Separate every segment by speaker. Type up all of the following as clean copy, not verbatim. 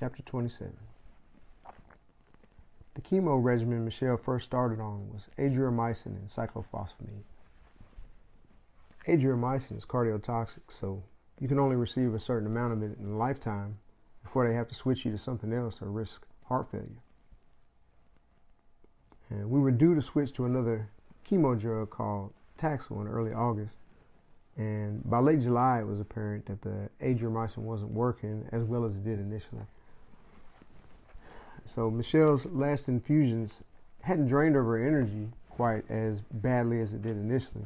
Speaker 1: Chapter 27. The chemo regimen Michelle first started on was adriamycin and cyclophosphamide. Adriamycin is cardiotoxic, so you can only receive a certain amount of it in a lifetime before they have to switch you to something else or risk heart failure. And we were due to switch to another chemo drug called Taxol in early August. And by late July, it was apparent that the adriamycin wasn't working as well as it did initially. So Michelle's last infusions hadn't drained of her energy quite as badly as it did initially,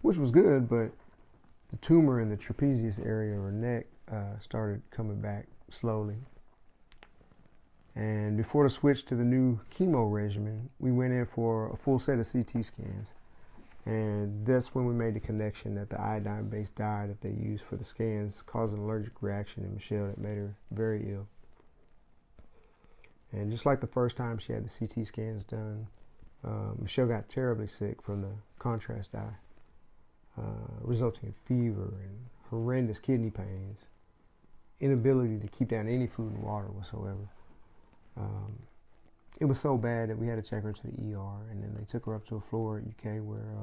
Speaker 1: which was good, but the tumor in the trapezius area of her neck started coming back slowly. And before the switch to the new chemo regimen, we went in for a full set of CT scans. And that's when we made the connection that the iodine-based dye that they used for the scans caused an allergic reaction in Michelle that made her very ill. And just like the first time she had the CT scans done, Michelle got terribly sick from the contrast dye, resulting in fever and horrendous kidney pains, inability to keep down any food and water whatsoever. It was so bad that we had to check her to the ER, and then they took her up to a floor at UK where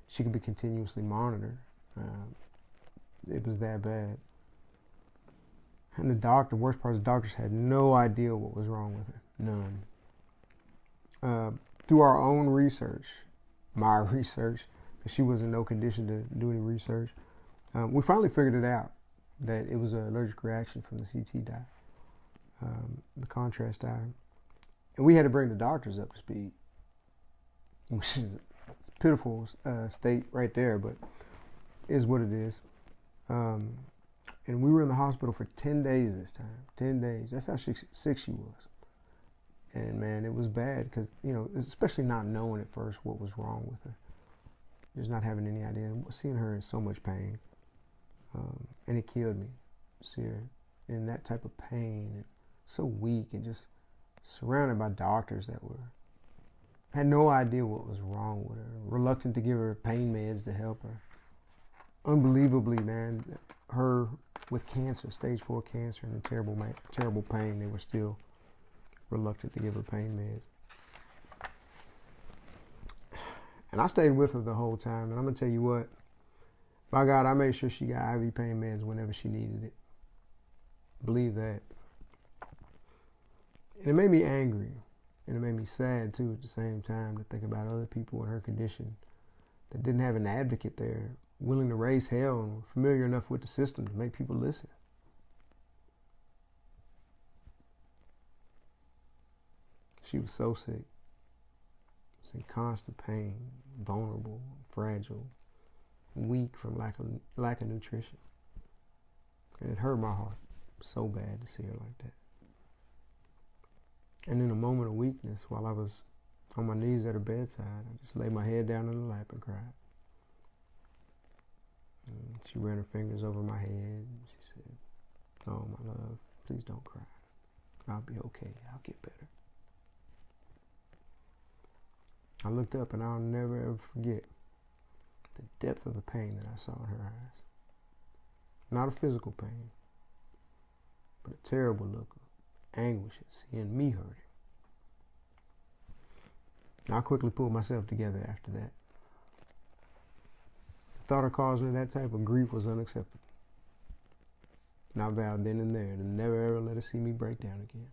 Speaker 1: she could be continuously monitored. It was that bad. And the worst part is the doctors had no idea what was wrong with her. None. Through our own research, my research, because she was in no condition to do any research, we finally figured it out, that it was an allergic reaction from the CT dye, the contrast dye. And we had to bring the doctors up to speed, which is a pitiful state right there, but it is what it is. And we were in the hospital for 10 days this time. 10 days. That's how sick she was. And man, it was bad because, especially not knowing at first what was wrong with her. Just not having any idea. Seeing her in so much pain. And it killed me. See her in that type of pain. And so weak and just surrounded by doctors that had no idea what was wrong with her. Reluctant to give her pain meds to help her. Unbelievably, man, her with cancer, stage 4 cancer, and terrible pain, they were still reluctant to give her pain meds. And I stayed with her the whole time, and I'm gonna tell you what, by God, I made sure she got IV pain meds whenever she needed it. Believe that. And it made me angry, and it made me sad too at the same time to think about other people in her condition that didn't have an advocate there willing to raise hell and familiar enough with the system to make people listen. She was so sick. She was in constant pain, vulnerable, fragile, weak from lack of nutrition. And it hurt my heart so bad to see her like that. And in a moment of weakness, while I was on my knees at her bedside, I just laid my head down in her lap and cried. And she ran her fingers over my head. She said, "Oh, my love, please don't cry. I'll be okay. I'll get better." I looked up and I'll never ever forget the depth of the pain that I saw in her eyes. Not a physical pain, but a terrible look of anguish at seeing me hurting. I quickly pulled myself together after that. The thought of causing her that type of grief was unacceptable. And I vowed then and there to never ever let her see me break down again.